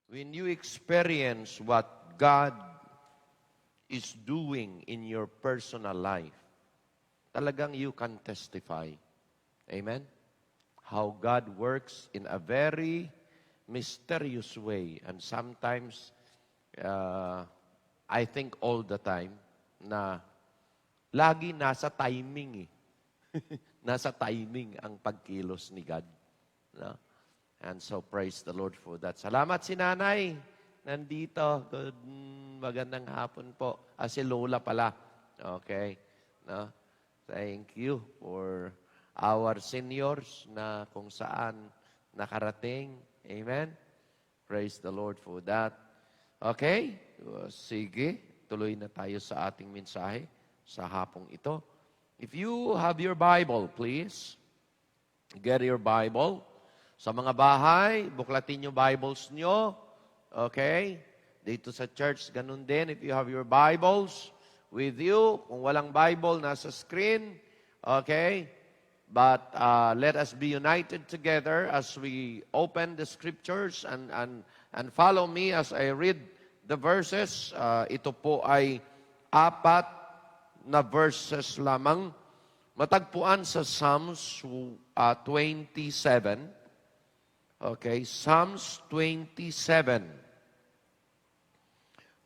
when you experience what God is doing in your personal life, talagang you can testify. Amen? How God works in a very mysterious way. And sometimes, I think all the time, na lagi nasa timing eh. Nasa timing ang pagkilos ni God. No? And so, praise the Lord for that. Salamat si Nanay. Nandito. Magandang hapon po. Si Lola pala. Okay. No? Thank you for our seniors na kung saan nakarating. Amen? Praise the Lord for that. Okay? Sige. Tuloy na tayo sa ating mensahe sa hapong ito. If you have your Bible, please, get your Bible. Sa mga bahay, buklatin yung Bibles nyo. Okay? Dito sa church, ganun din. If you have your Bibles with you, kung walang Bible, nasa screen. Okay? But let us be united together as we open the Scriptures and follow me as I read the verses. Ito po ay 4 na verses lamang. Matagpuan sa Psalms 27. Okay, Psalms 27.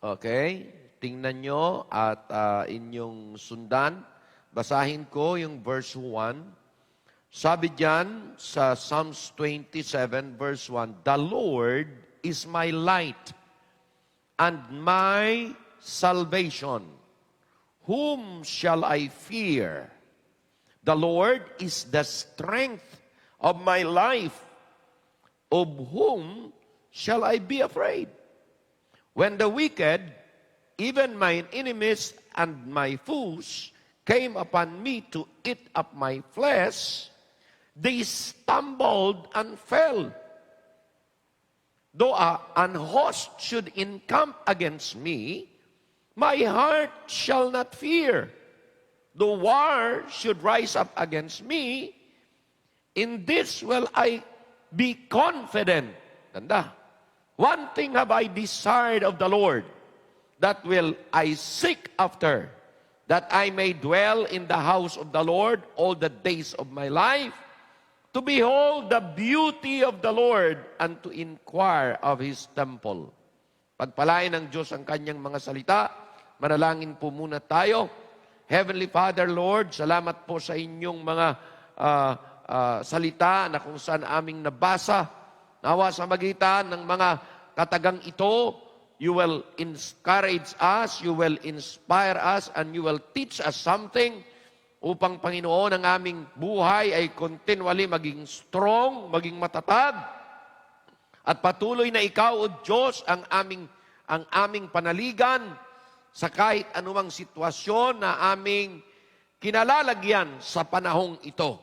Okay, tingnan nyo at inyong sundan. Basahin ko yung verse 1. Sabi diyan sa Psalms 27 verse 1, "The Lord is my light and my salvation. Whom shall I fear? The Lord is the strength of my life. Of whom shall I be afraid? When the wicked, even mine enemies and my foes, came upon me to eat up my flesh, they stumbled and fell. Though an host should encamp against me, my heart shall not fear. Though war should rise up against me, in this will I be confident." Ganda. "One thing have I desired of the Lord, that will I seek after, that I may dwell in the house of the Lord all the days of my life, to behold the beauty of the Lord and to inquire of His temple." Pagpalain ng Diyos ang kanyang mga salita. Manalangin po muna tayo. Heavenly Father, Lord, salamat po sa inyong mga salita na kung saan aming nabasa. Nawa sa magitan ng mga katagang ito, you will encourage us, you will inspire us, and you will teach us something upang, Panginoon, ang aming buhay ay continually maging strong, maging matatag, at patuloy na Ikaw, O Diyos, ang aming panaligan sa kahit anumang sitwasyon na aming kinalalagyan sa panahong ito.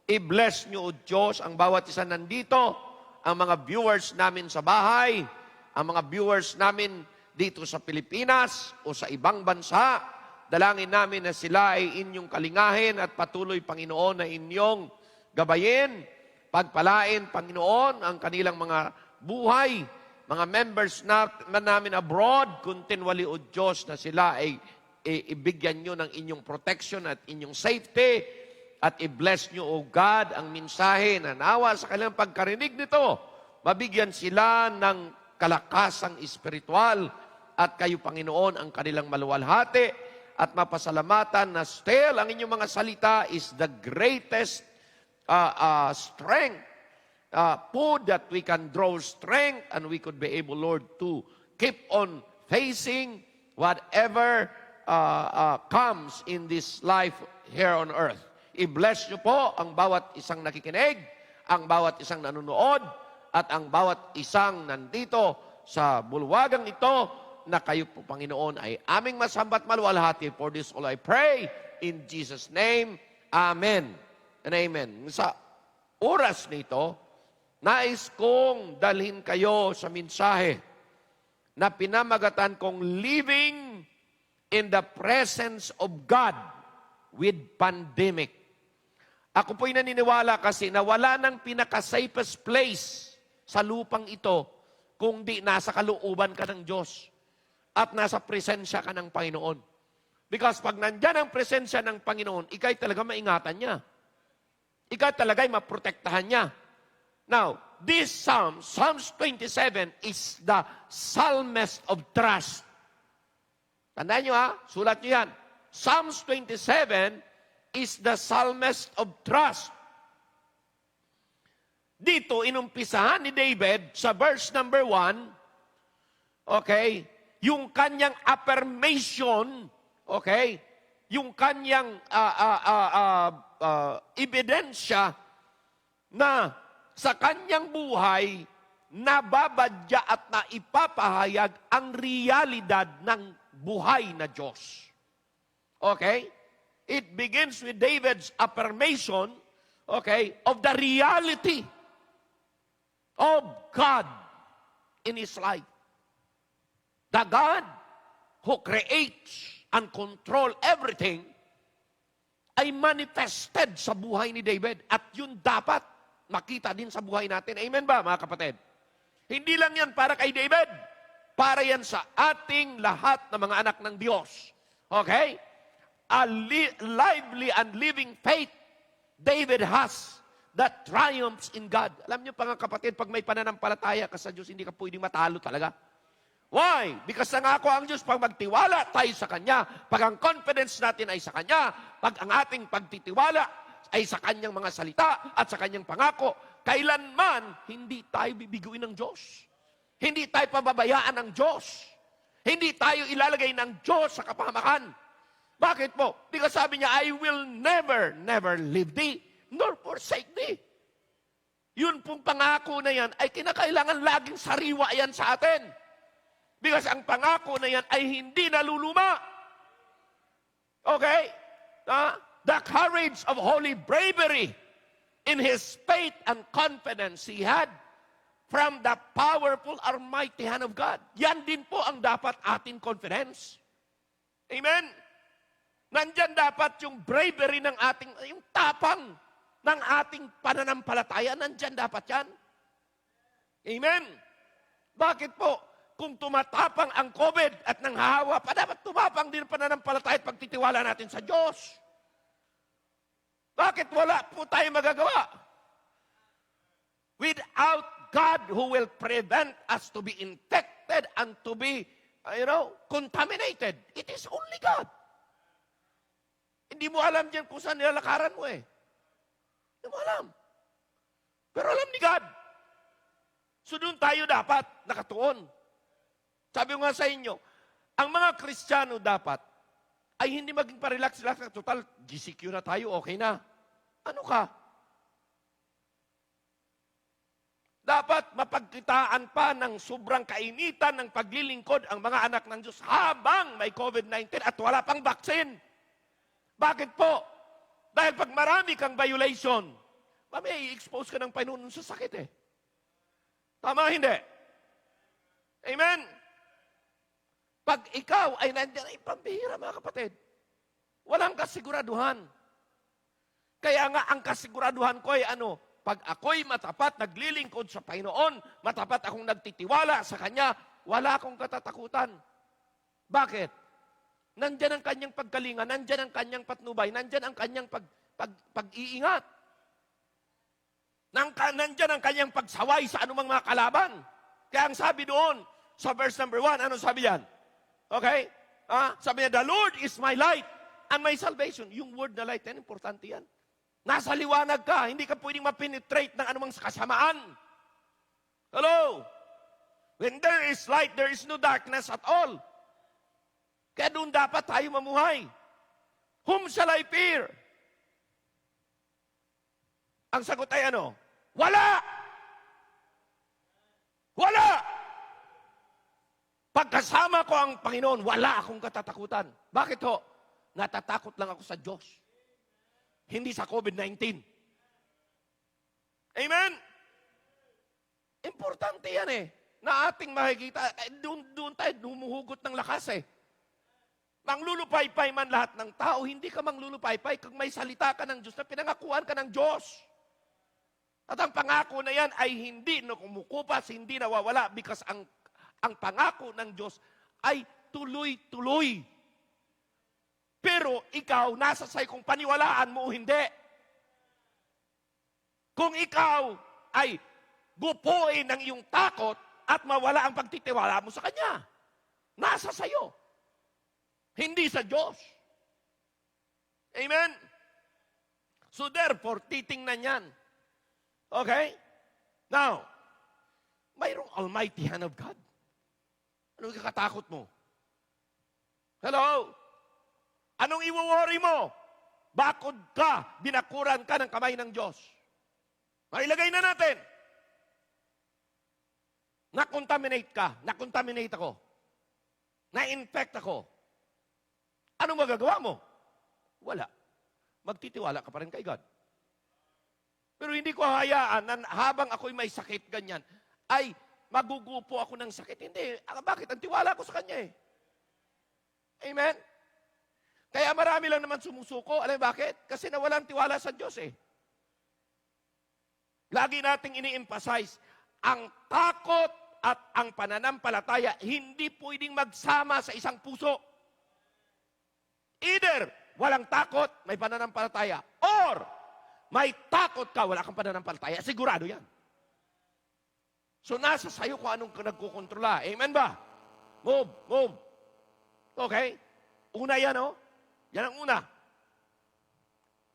I-bless niyo, O Diyos, ang bawat isa nandito, ang mga viewers namin sa bahay, ang mga viewers namin dito sa Pilipinas o sa ibang bansa. Dalangin namin na sila ay inyong kalingahin at patuloy, Panginoon, na inyong gabayin, pagpalain, Panginoon, ang kanilang mga buhay, mga members namin abroad, continually, O Diyos, na sila ay ibigyan nyo ng inyong protection at inyong safety, at i-bless nyo, O God, ang mensahe na nawa sa kanilang pagkarinig nito. Mabigyan sila ng kalakasang espiritual, at kayo, Panginoon, ang kanilang maluwalhati, at mapasalamatan na still ang inyong mga salita is the greatest strength, food that we can draw strength, and we could be able, Lord, to keep on facing whatever comes in this life here on earth. I-bless nyo po ang bawat isang nakikinig, ang bawat isang nanonood, at ang bawat isang nandito sa bulwagang ito, na kayo po, Panginoon, ay aming masambat maluwalhati. For this all I pray, in Jesus' name, Amen and Amen. Sa oras nito, nais kong dalhin kayo sa mensahe na pinamagatan kong living in the presence of God with pandemic. Ako po'y naniniwala kasi na wala nang pinaka-safest place sa lupang ito kung di nasa kalooban ka ng Diyos at nasa presensya ka ng Panginoon. Because pag nandyan ang presensya ng Panginoon, ikay talaga maingatan niya. Ikay talaga'y maprotektahan niya. Now, this Psalm, Psalms 27, is the psalmist of trust. Tandaan nyo sulat nyo yan. Psalms 27 is the psalmist of trust. Dito, inumpisahan ni David sa verse number 1, okay, yung kanyang affirmation, okay, yung kanyang ebidensya na sa kanyang buhay, nababadya at naipapahayag ang realidad ng buhay na Diyos. Okay? It begins with David's affirmation, okay, of the reality of God in his life. The God who creates and control everything ay manifested sa buhay ni David. At yun dapat makita din sa buhay natin. Amen ba, mga kapatid? Hindi lang yan para kay David. Para yan sa ating lahat na mga anak ng Diyos. Okay? A lively and living faith David has that triumphs in God. Alam niyo, mga kapatid, pag may pananampalataya ka sa Diyos, hindi ka pwedeng matalo talaga. Why? Because nangako ang Diyos, pag magtiwala tayo sa Kanya, pag ang confidence natin ay sa Kanya, pag ang ating pagtitiwala ay sa Kanyang mga salita at sa Kanyang pangako, kailanman hindi tayo bibiguin ng Diyos. Hindi tayo pababayaan ng Diyos. Hindi tayo ilalagay ng Diyos sa kapahamakan. Bakit po? Because sabi niya, I will never, never leave thee, nor forsake thee. Yun pong pangako na yan ay kinakailangan laging sariwa yan sa atin. Because ang pangako na yan ay hindi naluluma. Okay? The courage of holy bravery in his faith and confidence he had from the powerful almighty hand of God. Yan din po ang dapat ating confidence. Amen? Nandyan dapat yung bravery ng ating, yung tapang ng ating pananampalataya, nandyan dapat yan. Amen? Bakit po? Kung tumatapang ang COVID at nanghahawa pa, dapat tumapang din pananampalataya at pagtitiwala natin sa Diyos. Bakit wala po tayo magagawa? Without God who will prevent us to be infected and to be, contaminated, it is only God. Hindi mo alam dyan kung saan nilalakaran mo eh. Hindi mo alam. Pero alam ni God. So doon tayo dapat nakatuon. Sabi ko nga sa inyo, ang mga Kristiyano dapat ay hindi maging pa-relax. Total, GCQ na tayo, okay na. Ano ka? Dapat mapagkitaan pa ng sobrang kainitan ng paglilingkod ang mga anak ng Diyos habang may COVID-19 at wala pang vaccine. Bakit po? Dahil pag marami kang violation, may i-expose ka ng Panginoon sa sakit eh. Tama, hindi? Amen? Pag ikaw ay nandiyan, ay pambihira mga kapatid. Walang kasiguraduhan. Kaya nga ang kasiguraduhan ko ay pag ako'y matapat, naglilingkod sa Panginoon, matapat akong nagtitiwala sa Kanya, wala akong katatakutan. Bakit? Nandyan ang kanyang pagkalinga, nandyan ang kanyang patnubay, nandyan ang kanyang pag-iingat. Nandyan ang kanyang pagsaway sa anumang mga kalaban. Kaya ang sabi doon, sa verse number 1, ano sabi yan? Okay? Sabi niya, the Lord is my light and my salvation. Yung word na light, yan, importante yan. Nasa liwanag ka, hindi ka pwedeng mapenetrate ng anumang kasamaan. Hello? When there is light, there is no darkness at all. Kaya doon dapat tayo mamuhay. Whom shall I fear? Ang sagot ay Wala! Wala! Pagkasama ko ang Panginoon, wala akong katatakutan. Bakit ho? Natatakot lang ako sa Diyos. Hindi sa COVID-19. Amen? Importante yan na ating makikita. Doon tayo humuhugot ng lakas Manglulupaypay man lahat ng tao, hindi ka manglulupaypay kung may salita ka ng Diyos na pinangakuan ka ng Diyos. At ang pangako na yan ay hindi na kumukupas, hindi nawawala because ang pangako ng Diyos ay tuloy-tuloy. Pero ikaw, nasa sa'yo kung paniwalaan mo o hindi. Kung ikaw ay gupuin ng iyong takot at mawala ang pagtitiwala mo sa Kanya, nasa sa'yo. Hindi sa Diyos. Amen? So therefore, titingnan yan. Okay? Now, mayroong almighty hand of God. Anong kakatakot mo? Hello? Anong iwo-worry mo? Bakod ka, binakuran ka ng kamay ng Diyos. Mailagay na natin. Na-contaminate ka, na-contaminate ako. Na-infect ako. Anong magagawa mo? Wala. Magtitiwala ka pa rin kay God. Pero hindi ko hayaan na habang ako'y may sakit ganyan, ay magugupo ako ng sakit. Hindi. Bakit? Ang tiwala ko sa Kanya eh. Amen? Kaya marami lang naman sumusuko. Alam bakit? Kasi nawalan tiwala sa Diyos eh. Lagi nating ini-emphasize, ang takot at ang pananampalataya hindi pwedeng magsama sa isang puso. Either walang takot, may pananampalataya. Or may takot ka, wala kang pananampalataya. Sigurado yan. So nasa sayo kung anong nagkukontrola. Amen ba? Move, move. Okay? Una yan, oh. Yan ang una.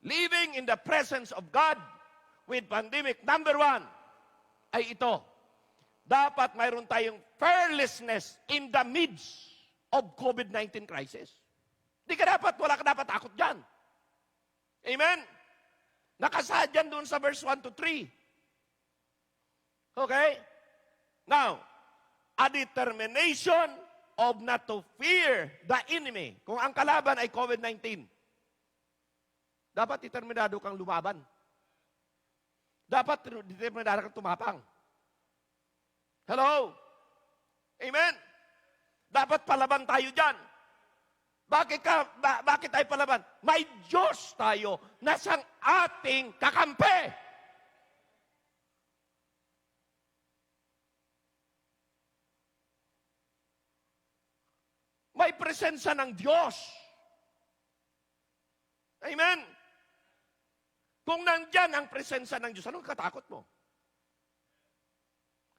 Living in the presence of God with pandemic. Number 1 ay ito. Dapat mayroon tayong fearlessness in the midst of COVID-19 crisis. Wala ka dapat takot dyan. Amen? Nakasaad yan doon sa verse 1 to 3. Okay? Now, a determination of not to fear the enemy. Kung ang kalaban ay COVID-19, dapat determinado kang lumaban. Dapat determinado kang tumapang. Hello? Amen? Dapat palaban tayo dyan. Bakit tayo palaban? May Diyos tayo na siyang ating kakampi. May presensya ng Diyos. Amen? Kung nandyan ang presensya ng Diyos, anong katakot mo?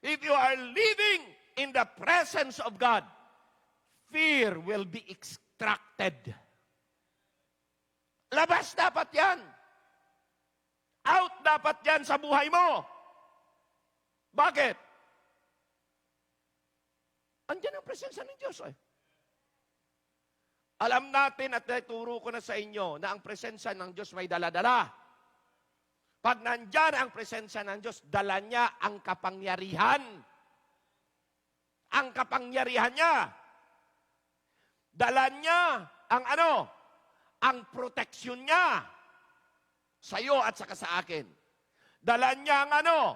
If you are living in the presence of God, fear will be extracted. Labas dapat yan. Out dapat yan sa buhay mo. Bakit? Andyan ang presensya ng Diyos eh. Alam natin at naturo ko na sa inyo na ang presensya ng Diyos may dala-dala. Pag nandyan ang presensya ng Diyos, dala niya ang kapangyarihan. Ang kapangyarihan niya. Dala niya ang ano? Ang proteksyon niya. Sa iyo at saka sa akin. Dala niya ang ano?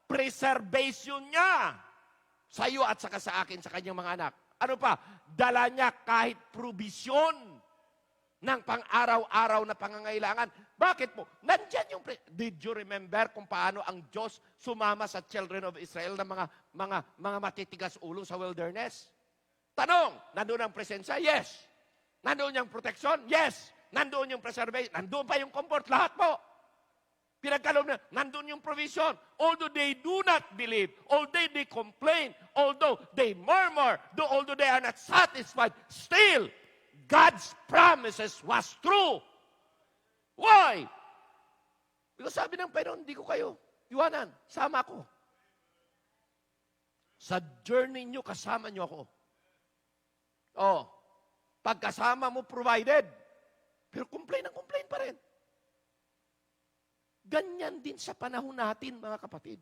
Preservation niya. Sa iyo at saka sa akin, sa kanyang mga anak. Ano pa? Dala niya kahit provision ng pang-araw-araw na pangangailangan. Bakit po? Nandyan yung... Did you remember kung paano ang Diyos sumama sa children of Israel ng mga matitigas ulo sa wilderness? Tanong, nandoon ang presensya? Yes. Nandoon yung protection? Yes. Nandoon yung preservation? Nandoon pa yung comfort? Lahat po. Pinagkaloob na, nandun yung provision. Although they do not believe, although they complain, although they murmur, although they are not satisfied, still, God's promises was true. Why? Because sabi ng Panginoon, hindi ko kayo iwanan, sama ako. Sa journey nyo, kasama nyo ako. Oh, pagkasama mo, provided. Pero complain pa rin. Ganyan din sa panahon natin, mga kapatid.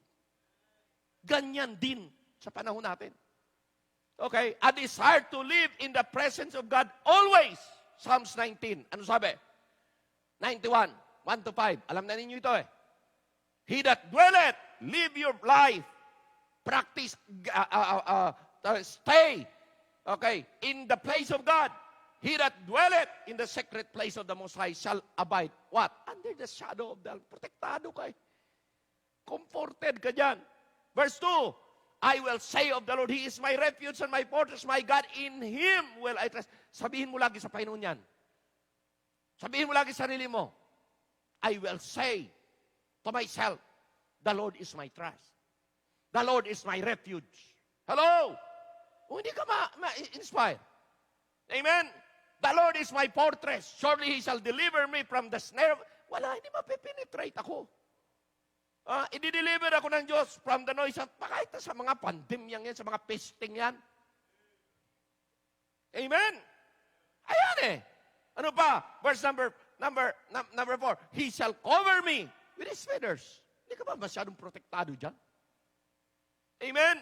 Ganyan din sa panahon natin. Okay? A desire to live in the presence of God always. Psalms 19. Ano sabi? 91, 1 to 5. Alam na ninyo ito eh. He that dwelleth, live your life. Practice, stay. Okay? In the place of God. He that dwelleth in the secret place of the Most High shall abide. What? Under the shadow of the... Protektado ka eh. Comforted ka dyan. Verse 2, I will say of the Lord, He is my refuge and my fortress, my God, in Him will I trust. Sabihin mo lagi sa Panginoon yan. Sabihin mo lagi sa sarili mo, I will say to myself, the Lord is my trust. The Lord is my refuge. Hello? Kung hindi ka ma-inspire. Amen? The Lord is my fortress. Surely He shall deliver me from the snare. Wala, hindi mapipenetrate ako. I-deliver ako ng Diyos from the noise of, kahit sa mga pandemyang yan, sa mga pesting yan. Amen? Ayan eh. Ano pa? Verse number 4. He shall cover me with His feathers. Hindi ka ba masyadong protektado dyan? Amen?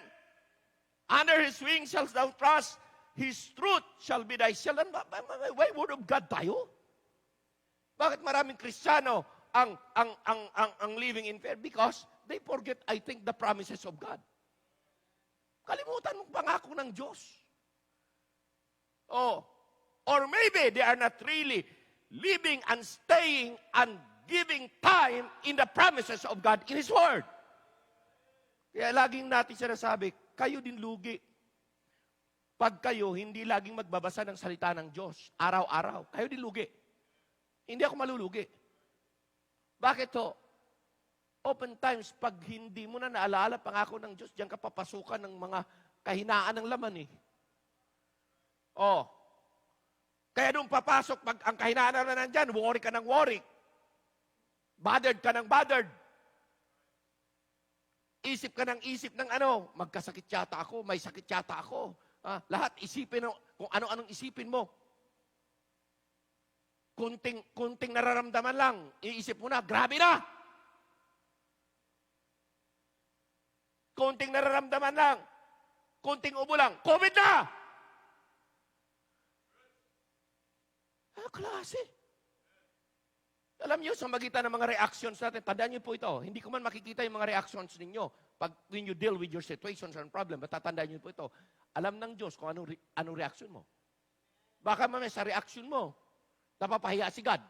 Under His wings shall thou trust. His truth shall be thy shield. Why word of God tayo? Bakit maraming Kristiyano ang living in fear? Because they forget, I think, the promises of God. Kalimutan mong pangako ng Diyos. Or maybe they are not really living and staying and giving time in the promises of God in His Word. Kaya laging natin sinasabi, kayo din lugi. Pag kayo hindi laging magbabasa ng salita ng Diyos, araw-araw, kayo din lugi. Hindi ako malulugi. Bakit to? Oftentimes, pag hindi mo na naalala pangako ng Diyos, diyan ka papasukan ng mga kahinaan ng laman eh. Kaya nung papasok, pag ang kahinaan na nandyan, worry ka ng worry. Bothered ka ng bothered. Isip ka ng isip ng magkasakit yata ako, may sakit yata ako. Lahat isipin kung ano-anong isipin mo. Kunting nararamdaman lang, iisip mo na, grabe na! Kunting nararamdaman lang, kunting ubo lang, COVID na! Klase. Alam niyo, sa magitan ng mga reactions natin, tandaan niyo po ito, hindi ko man makikita yung mga reactions ninyo when you deal with your situations and problem, matatandaan niyo po ito. Alam ng Diyos kung anong reaction mo. Baka mamaya sa reaction mo, napapahiya si God.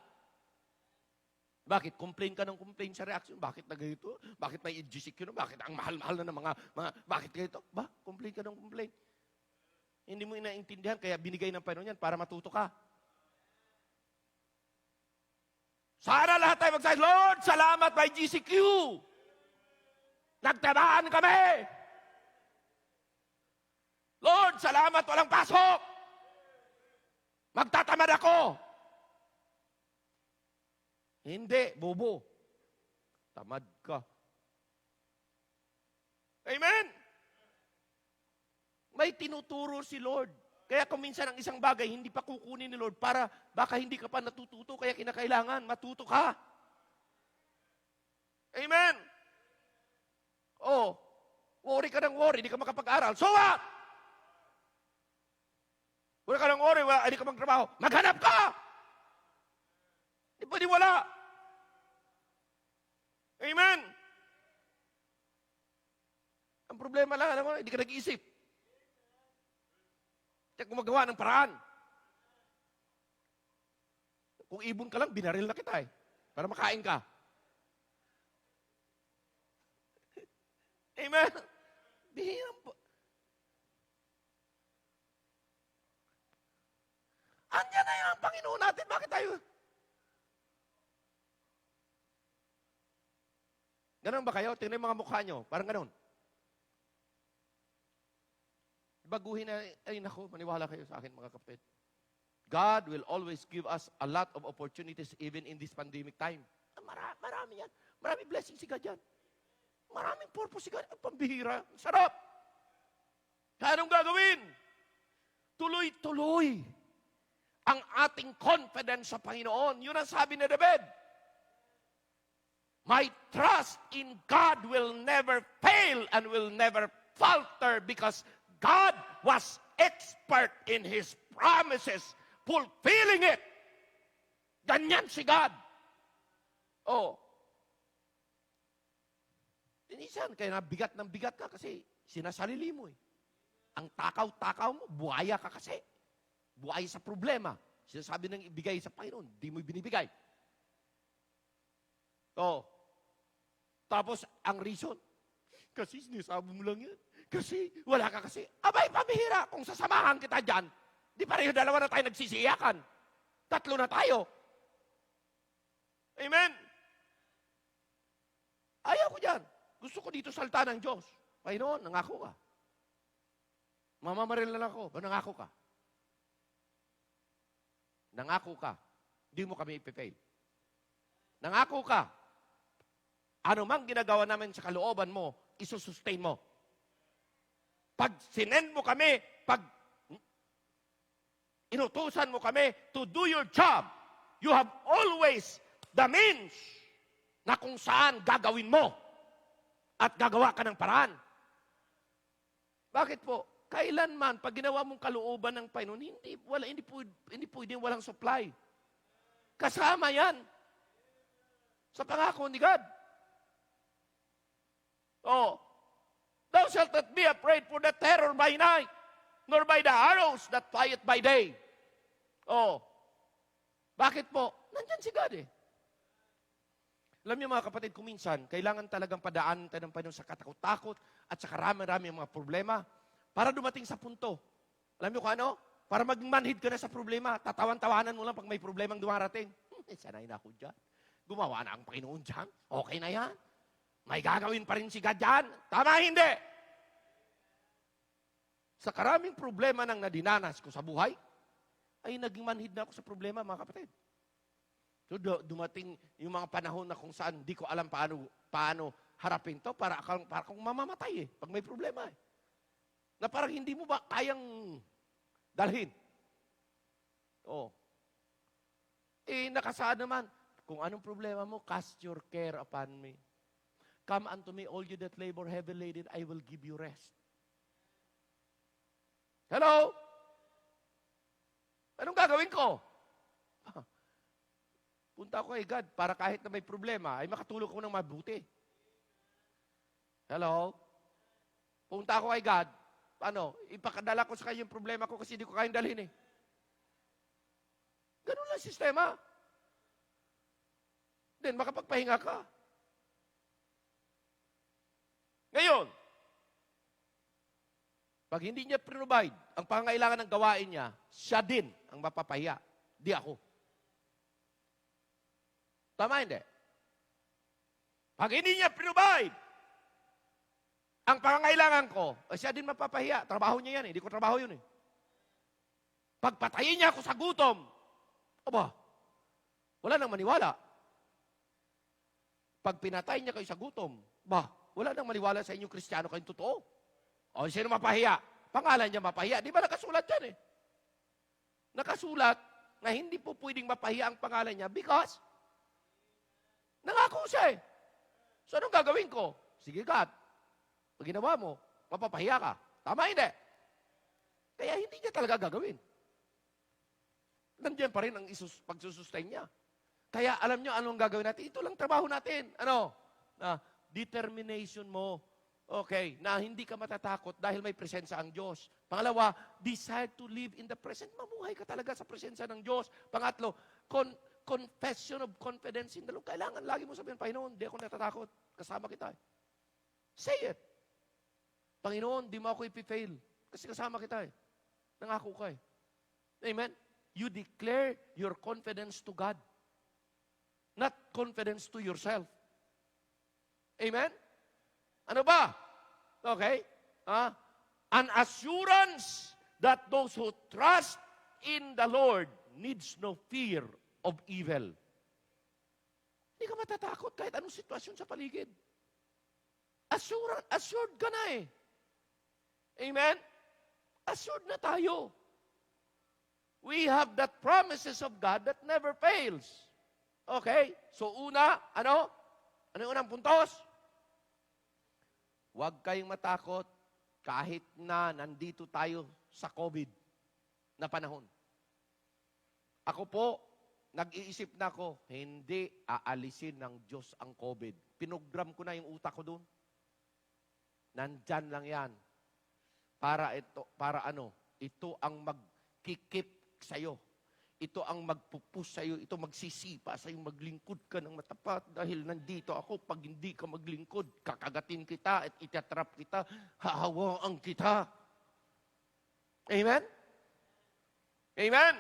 Bakit? Complain ka ng complain sa reaction. Bakit na ganito? Bakit may GCQ na? Bakit ang mahal-mahal na ng mga bakit ganito? Complain ka ng complain. Hindi mo inaintindihan, kaya binigay ng Panginoon yan para matuto ka. Sana lahat tayo magsabi, Lord, salamat may GCQ. Nagtabaan kami. Lord, salamat walang pasok. Magtatamad ako. Hindi, bobo. Tamad ka. Amen? May tinuturo si Lord. Kaya kung minsan ang isang bagay, hindi pa kukunin ni Lord para baka hindi ka pa natututo, kaya kinakailangan, matuto ka. Amen? Worry ka ng worry, hindi ka makapag-aral. So what? Worry ka ng worry, hindi ka magtrabaho. Maghanap ka! Hindi pwede wala. Amen? Ang problema lang, alam mo, hindi ka nag-iisip. Kaya gumagawa ng paraan. Kung ibon ka lang, binaril na kita para makain ka. Amen? Bihirang po. Andiyan na yung Panginoon natin. Bakit tayo? Ganon ba kayo? Tingnan yung mga mukha nyo. Parang ganon. Baguhin na, naku, maniwala kayo sa akin mga kapatid. God will always give us a lot of opportunities even in this pandemic time. Marami yan. Maraming blessings si God yan. Maraming purpose si God. Ang pambihira. Sarap. Kaya anong gagawin? Tuloy-tuloy ang ating confidence sa Panginoon. Yun ang sabi ni David. My trust in God will never fail and will never falter because God was expert in His promises, fulfilling it. Ganyan si God. Minsan, kaya nabigat ng bigat ka kasi sinasalili mo Ang takaw-takaw mo, buhaya ka kasi. Buhaya sa problema. Sinasabi ng ibigay sa Panginoon, di mo binibigay. Tapos, ang reason, kasi sinasabi mo lang yan. Kasi, wala ka kasi. Abay, pabihira. Kung sasamahan kita dyan, di pareho dalawa na tayo nagsisiyakan. 3 na tayo. Amen? Ayaw ko dyan. Gusto ko dito salta ng Diyos. Panginoon, nangako ka. Mamamaril na lang ako. Nangako ka. Nangako ka. Hindi mo kami ipifail. Nangako ka. Ano mang ginagawa namin sa kalooban mo, isusustain mo. Pag sinend mo kami, pag inutusan mo kami to do your job, you have always the means na kung saan gagawin mo at gagawa ka ng paraan. Bakit po? Kailanman, pag ginawa mong kalooban ng Panginoon, hindi pwedeng walang supply. Kasama yan sa pangako ni God. Oh, thou shalt not be afraid for the terror by night, nor by the arrows that flieth by day. Oh, bakit po? Nandyan si God eh. Alam niyo mga kapatid, kung minsan, kailangan talagang padaanan tayo ng Panginoon sa katakot-takot at sa karami-rami mga problema para dumating sa punto. Alam niyo kung ano? Para maging manhid ka na sa problema, tatawan-tawanan mo lang pag may problemang dumarating. Sanay na ako dyan. Gumawa na ang Panginoon dyan. Okay na yan. May gagawin pa rin si God dyan. Tama, hindi. Sa karaming problema nang nadinanas ko sa buhay, ay naging manhid na ako sa problema, mga kapatid. So, dumating yung mga panahon na kung saan di ko alam paano harapin to para akong mamamatay eh, pag may problema eh. Na parang hindi mo ba kayang dalhin? Oh. Eh, nakasaad naman, kung anong problema mo, cast your care upon me. Come unto me, all you that labor heavy laden, I will give you rest. Hello? Anong gagawin ko? Punta ako kay God para kahit na may problema, ay makatulog ko ng mabuti. Hello? Punta ako kay God, ipakadala ko sa kanya yung problema ko kasi hindi ko kayang dalhin eh. Ganun lang sistema. Then, makapagpahinga ka. Ngayon, pag hindi niya provide ang pangangailangan ng gawain niya, siya din ang mapapahiya. Di ako. Tama hindi? Pag hindi niya provide ang pangangailangan ko, siya din mapapahiya. Trabaho niya yan eh. Hindi ko trabaho yun eh. Pag patayin niya ako sa gutom, wala nang maniwala. Pag pinatay niya kayo sa gutom, wala nang maniwala sa inyong Kristiyano kayong totoo. O, sino mapahiya? Pangalan niya mapahiya. Di ba nakasulat yan eh? Nakasulat na hindi po pwedeng mapahiya ang pangalan niya because nangako siya eh. So, anong gagawin ko? Sige, God. Pag ginawa mo, mapapahiya ka. Tama, hindi? Kaya hindi niya talaga gagawin. Nandiyan pa rin ang pagsusustain niya. Kaya alam niyo anong gagawin natin? Ito lang trabaho natin. Determination mo. Okay, na hindi ka matatakot dahil may presensya ang Diyos. Pangalawa, desire to live in the present. Mamuhay ka talaga sa presensya ng Diyos. Pangatlo, confession of confidence in the Lord. Kailangan lagi mo sabihin, Panginoon, di ako natatakot. Kasama kita. Say it. Panginoon, di mo ako ipifail. Kasi kasama kita. Nangako ka. Amen? You declare your confidence to God. Not confidence to yourself. Amen? Ano ba? Okay? An assurance that those who trust in the Lord needs no fear of evil. Hindi ka matatakot kahit anong sitwasyon sa paligid. Assured ka na eh. Amen? Assured na tayo. We have that promises of God that never fails. Okay? So una, ano? Ano yung unang puntos? Huwag kayong matakot kahit na nandito tayo sa COVID na panahon. Ako po, nag-iisip na ako, hindi aalisin ng Diyos ang COVID. Pinogram ko na yung utak ko doon. Nandyan lang yan. Para ito ang magkikip sa'yo. ito ang magpupus sa iyo, ito magsisipa sa iyo, maglingkod ka ng matapat dahil nandito ako. Pag hindi ka maglingkod, kakagatin kita at itatrap kita, hahawaan kita. Amen? Amen?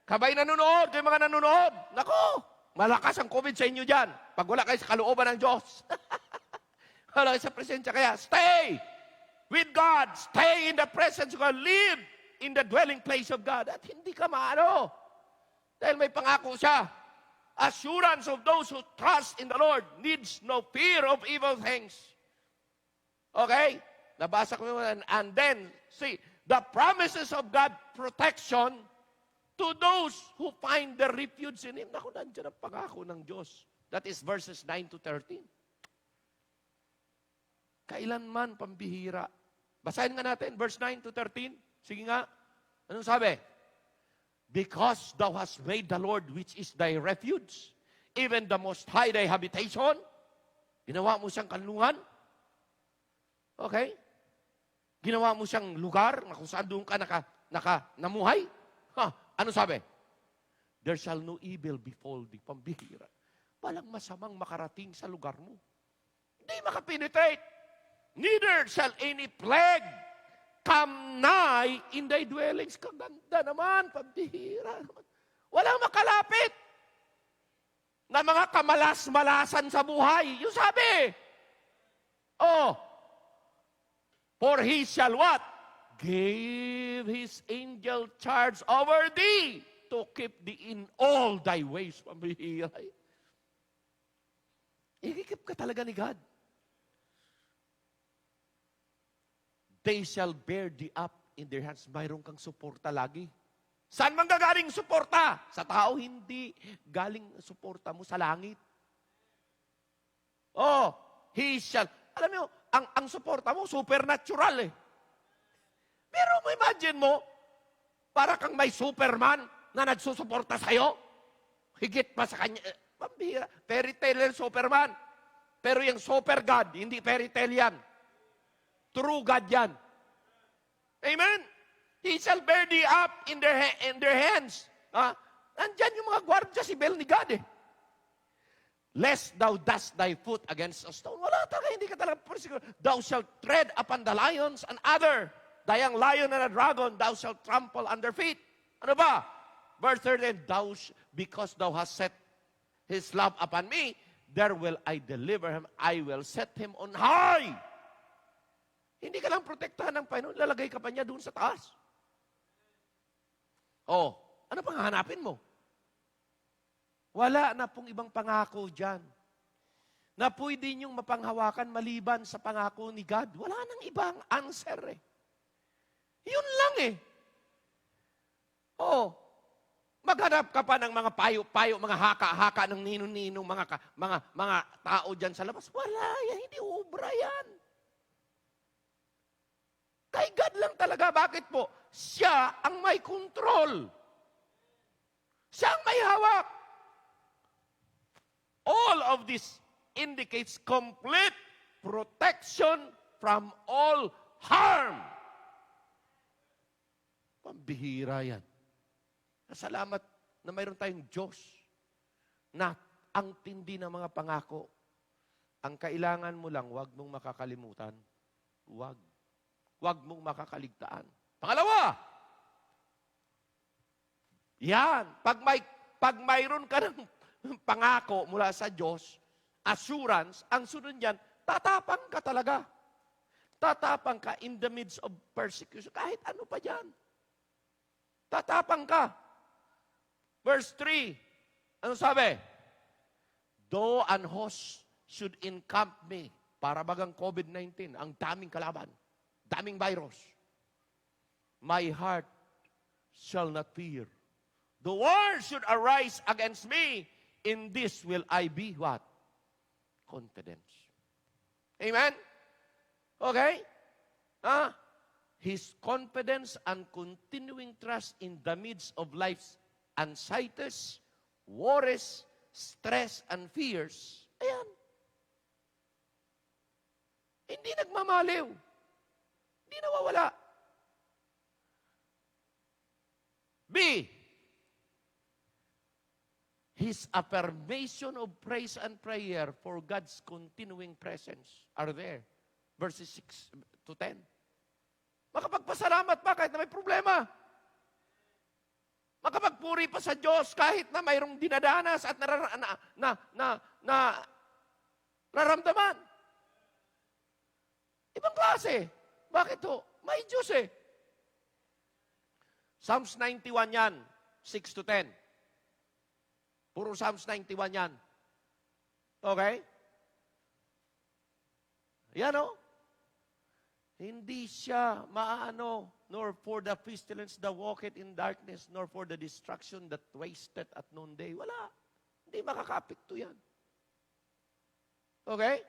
Kabay nanonood, kayo mga nanonood. Nako, malakas ang COVID sa inyo dyan. Pag wala kayo sa kalooban ng Diyos. Wala kayo sa presensya, kaya stay with God. Stay in the presence of God. Live in the dwelling place of God. At hindi ka maano. Dahil may pangako siya. Assurance of those who trust in the Lord needs no fear of evil things. Okay? Nabasa ko yun. And then, see, the promises of God protection to those who find their refuge in Him. Naku, nandiyan ang pangako ng Diyos. That is verses 9 to 13. Kailanman pambihira. Basahin nga natin, verse 9 to 13. Sige nga. Anong sabi? Because thou hast made the Lord, which is thy refuge, even the Most High thy habitation. Ginawa mo siyang kanlungan. Okay? Ginawa mo siyang lugar na kung saan doon ka namuhay. Ano sabi? There shall no evil befall thee. Pambihira. Walang masamang makarating sa lugar mo. Hindi makapenetrate. Neither shall any plague come nigh in thy dwellings. Kaganda naman, pambihira naman. Walang makalapit na mga kamalas-malasan sa buhay. Yung sabi, for he shall what? Give his angel charge over thee to keep thee in all thy ways. Pambihira. Ikikip ka talaga ni God. They shall bear thee up in their hands. Mayroon kang suporta lagi. Saan man gagaling suporta? Sa tao, hindi. Galing suporta mo sa langit. He shall. Alam mo, ang suporta mo, supernatural eh. Pero imagine mo, para kang may Superman na nagsusuporta sa'yo. Higit pa sa kanya. Pambihira. Fairy tale yung Superman. Pero yung super God, hindi fairy tale yan. True God yan. Amen? He shall bear thee up in their hands. Nandyan yung mga gwardya, si Bel ni God eh. Lest thou dust thy foot against a stone. Wala talaga, hindi ka talaga persecuted. Thou shalt tread upon the lions and other. The young lion and a dragon, thou shalt trample under feet. Ano ba? Verse 13, because thou hast set his love upon me, there will I deliver him. I will set him on high. Hindi ka lang protektahan ng Panginoon, lalagay ka pa niya doon sa taas. Ano pang hahanapin mo? Wala na pong ibang pangako dyan na pwede niyong mapanghawakan maliban sa pangako ni God. Wala nang ibang answer eh. Yun lang eh. Maghanap ka pa ng mga payo-payo, mga haka-haka ng ninong-ninong, mga tao dyan sa labas. Wala yan, hindi ubra yan. Kay God lang talaga. Bakit po? Siya ang may control. Siya ang may hawak. All of this indicates complete protection from all harm. Pambihira yan. Salamat na mayroon tayong Diyos na ang tindi ng mga pangako. Ang kailangan mo lang, huwag mong makakalimutan. Huwag mong makakaligtaan. Pangalawa, yan, pag mayroon ka ng pangako mula sa Diyos, assurance, ang sunod niyan, tatapang ka talaga. Tatapang ka in the midst of persecution. Kahit ano pa dyan. Tatapang ka. Verse 3, ano sabi? Though an host should encamp me, para bagang COVID-19, ang daming kalaban. Daming virus. My heart shall not fear. The war should arise against me. In this will I be what? Confidence. Amen? Okay? His confidence and continuing trust in the midst of life's anxieties, worries, stress, and fears. Ayan. Hindi nagmamaliw. Hindi nawawala. B, His affirmation of praise and prayer for God's continuing presence are there. Verses 6 to 10. Makapagpasalamat pa kahit na may problema. Makapagpuri pa sa Diyos kahit na mayroong dinadanas at nararamdaman. Ibang klase. Bakit to? May Diyos eh. Psalms 91 yan, 6 to 10. Puro Psalms 91 yan. Okay? Yan o. Hindi siya maano, nor for the pestilence that walketh in darkness, nor for the destruction that wasted at noonday. Wala. Hindi makakapekto yan. Okay?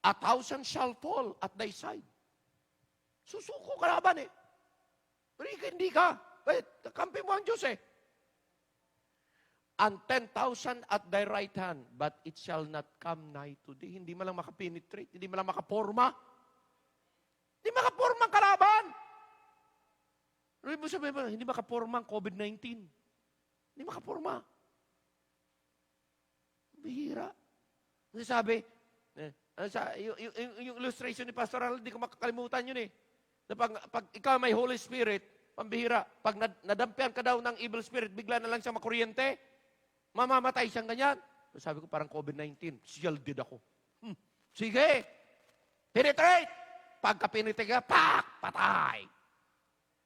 1,000 shall fall at thy side. Susuko ka laban eh. Pero hindi ka. Kakampi mo ang Diyos eh. And 10,000 at thy right hand, but it shall not come nigh to thee. Hindi man lang makapenetrate, hindi man lang makaporma. Hindi makaporma ang kalaban. Ano ibig sabihin ba? Hindi makaporma ang COVID-19. Hindi makaporma. Bihira. Ano sabi? Yung illustration ni Pastor Arnold, hindi ko makakalimutan yun eh. Na pag ikaw may Holy Spirit, pambihira, pag nadampian ka daw ng evil spirit, bigla na lang siya makuryente, mamamatay siyang ganyan. So sabi ko, parang COVID-19, shielded ako. Sige, penetrate. Pagka-penetrate ka, patay.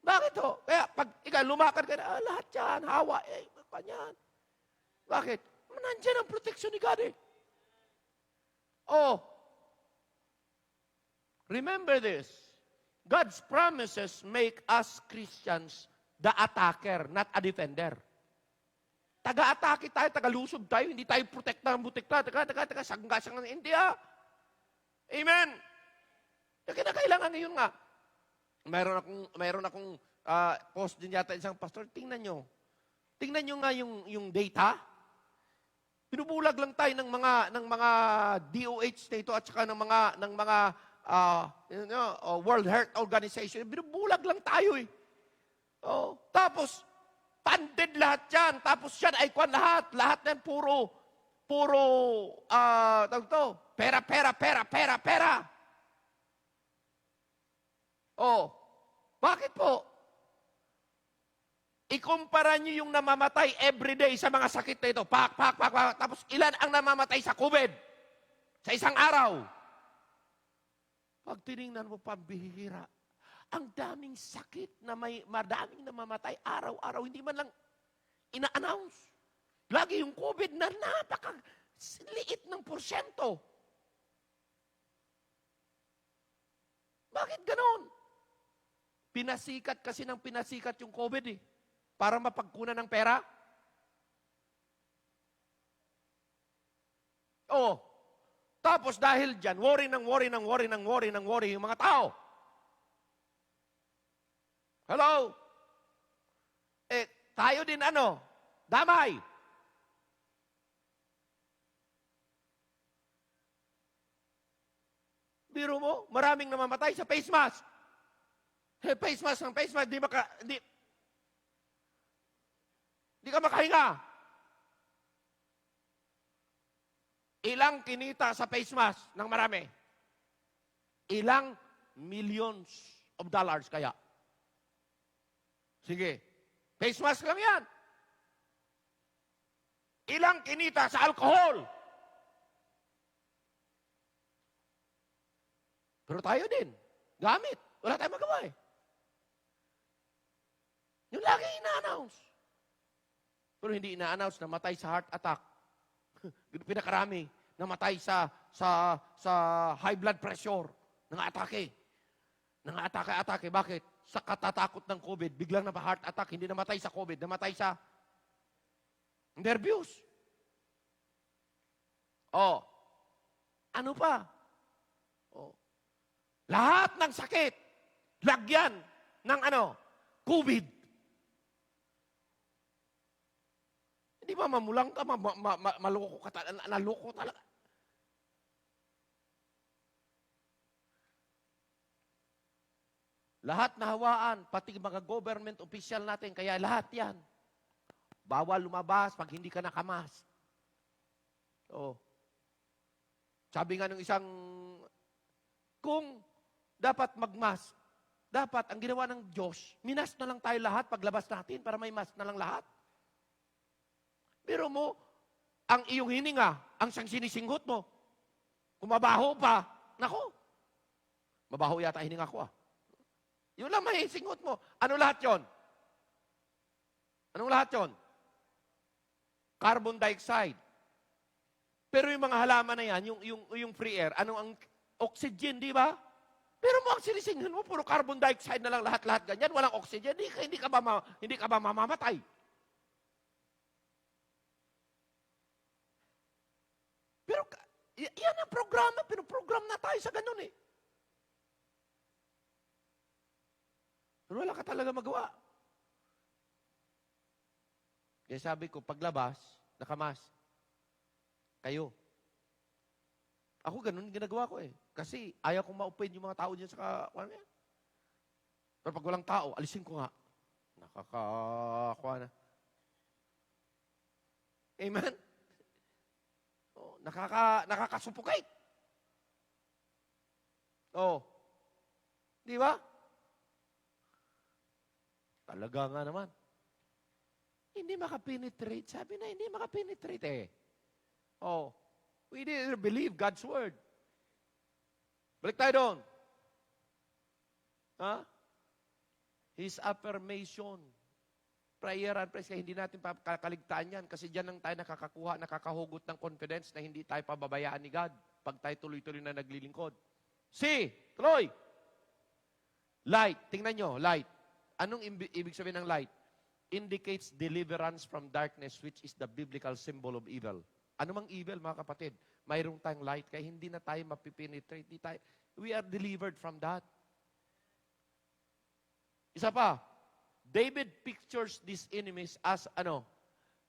Bakit to? Kaya pag ikaw lumakad ka na, lahat yan, hawa, kanyan. Bakit? Nandiyan ang protection ni God eh. Oh, remember this. God's promises make us Christians the attacker, not a defender. Taga-atake tayo, taga-lusob tayo, hindi tayo protekta ng butikta. Sangga-sangga ng India. Amen. Yung kinakailangan ngayon nga, mayroon akong post din yata isang pastor, tingnan nyo nga yung data. Pinubulag lang tayo ng mga DOH dito at saka ng mga World Health Organization. Binubulag lang tayo eh. Oh, tapos funded lahat yan. Tapos yan ay kwan lahat. Lahat yan puro pera. Oh, bakit po? Ikumpara nyo yung namamatay everyday sa mga sakit na ito. Pak. Tapos ilan ang namamatay sa COVID? Sa isang araw. Pag tinignan mo, pambihira. Ang daming sakit na madaming namamatay araw-araw. Hindi man lang ina-announce. Lagi yung COVID na napakaliit ng porsyento. Bakit ganon? Pinasikat kasi ng pinasikat yung COVID eh. Para mapagkunan ng pera? Oh. Tapos dahil dyan, worry yung mga tao. Hello? Tayo din damay. Biro mo, maraming namamatay sa face mask. Face mask, di ka makahinga. Ilang kinita sa face mask ng marami? Ilang millions of dollars kaya? Sige. Face mask lang yan. Ilang kinita sa alcohol? Pero tayo din. Gamit. Wala tayong magawa eh. Yung lagi ina-announce. Pero hindi ina-announce na matay sa heart attack. Pinakarami. Namatay sa high blood pressure. Nangatake. Bakit? Sa katatakot ng COVID, biglang na heart attack. Hindi namatay sa COVID, namatay sa nervyos. Oh. Ano pa? Oh. Lahat ng sakit, lagyan ng COVID. Hindi ba mamulang ka, maloko ka, naloko talaga. Lahat na hawaan, pati mga government official natin, kaya lahat yan. Bawal lumabas pag hindi ka nakamask. Oh. Sabi nga ng isang, kung dapat magmask, dapat ang ginawa ng Diyos, minas na lang tayo lahat paglabas natin para may mask na lang lahat. Pero mo, ang iyong hininga, ang sang sinisinghot mo, kung mabaho pa, nako, mabaho yata hininga ko ah. Yun lang may singhot mo. Ano lahat yon? Anong lahat yon? Carbon dioxide. Pero yung mga halaman na yan, yung free air, anong ang oxygen, di ba? Pero mo ang sinisinghan mo, puro carbon dioxide na lang lahat-lahat ganyan, walang oxygen, hindi ka ba mamamatay? Pero yan ang programa, pinoprogram na tayo sa ganun eh. Pero wala ka talaga magawa. Kaya sabi ko, paglabas, nakamas. Kayo. Ako ganun ginagawa ko eh. Kasi ayaw kong ma-open yung mga tao dyan sa ano yan. Pero pag walang tao, alisin ko nga. Nakakakuha na. Amen? Oh, nakakasuffocate. Oh. Di ba? Talaga nga naman. Hindi makapenetrate. Sabi na, hindi makapenetrate eh. Oh. We didn't believe God's word. Balik tayo doon. Ha? His affirmation. Prayer and praise. Kaya hindi natin kakaligtaan yan. Kasi dyan lang tayo nakakahugot ng confidence na hindi tayo pababayaan ni God pag tayo tuloy-tuloy na naglilingkod. Tuloy. Light. Tingnan nyo, light. Anong ibig sabihin ng light? Indicates deliverance from darkness, which is the biblical symbol of evil. Ano mang evil, mga kapatid? Mayroong tayong light, kaya hindi na tayo mapipenetrate. We are delivered from that. Isa pa, David pictures these enemies as,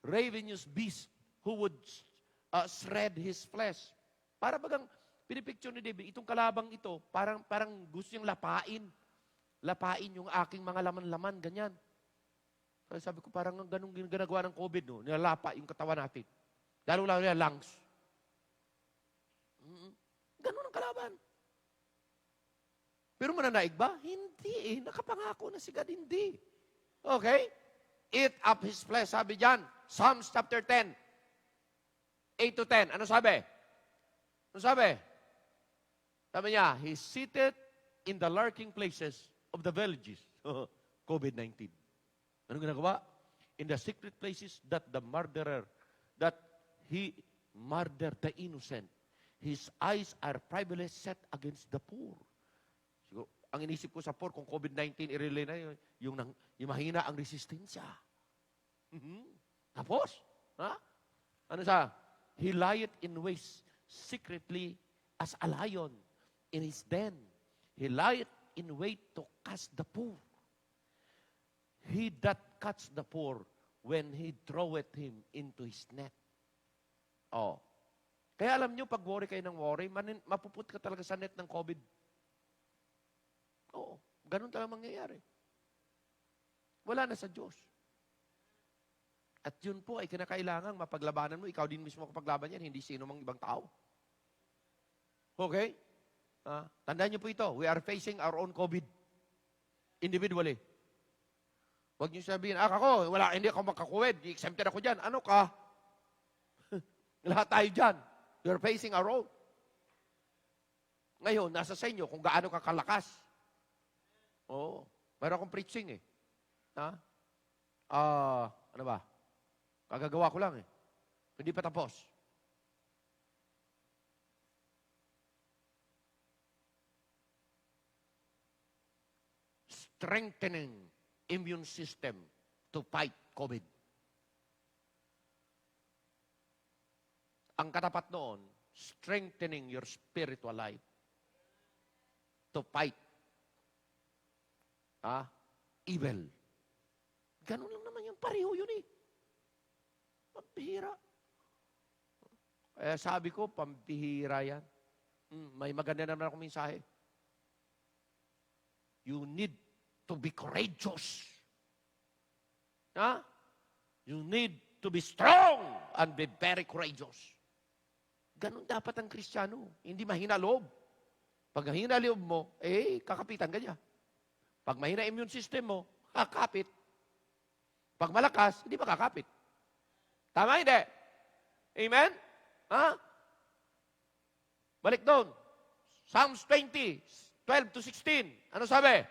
ravenous beast who would shred his flesh. Para bagang pinipicture ni David, itong kalabang ito, parang gusto niyang lapain yung aking mga laman-laman, ganyan. So, sabi ko, parang ganun ginagawa ng COVID, no? Nilalapa yung katawan natin. Lalo-lalo yung lungs. Ganun ang kalaban. Pero mananaig ba? Hindi eh. Nakapangako na si God, hindi. Okay? Eat up his flesh, sabi dyan. Psalms chapter 10, 8-10. Ano sabi? Ano sabi? Sabi niya, he seated in the lurking places of the villages. COVID-19. Anong ginagawa? In the secret places that he murdered the innocent. His eyes are privately set against the poor. Siguro, ang inisip ko sa poor, kung COVID-19, i-relay na yung mahina ang resistensya. Tapos, ano sa? He lieth in waste secretly as a lion in his den. He lieth in wait to catch the poor. He that catch the poor when he throweth him into his net. Oh. Kaya alam nyo, pag worry kayo ng worry, mapuput ka talaga sa net ng COVID. Oo. Ganun talaga mangyayari. Wala na sa Diyos. At yun po ay kinakailangan mapaglabanan mo. Ikaw din mismo kapaglaban yan, hindi sino mang ibang tao. Okay? Tandaan nyo po ito. We are facing our own COVID. Individually. Huwag nyo sabihin, ako, hindi ako makakuwid. Exempted ako dyan. Ano ka? Lahat tayo dyan. We are facing our own. Ngayon, nasa sa inyo kung gaano ka kalakas. Oo. Mayroon akong preaching eh. Ano ba? Kagagawa ko lang eh. Hindi pa tapos. Strengthening immune system to fight COVID. Ang katapat noon, strengthening your spiritual life to fight evil. Ganun lang naman yung pareho yun eh. Pampihira. Kaya sabi ko, pampihira yan. May maganda naman akong mensahe. You need to be courageous. You need to be strong and be very courageous. Ganun dapat ang Kristiyano. Hindi mahina loob. Pag mahina loob mo, kakapitan ka niya. Pag mahina immune system mo, kakapit. Pag malakas, hindi makakapit. Tama hindi? Amen? Ha? Balik doon. Psalms 20, 12 to 16. Ano sabi?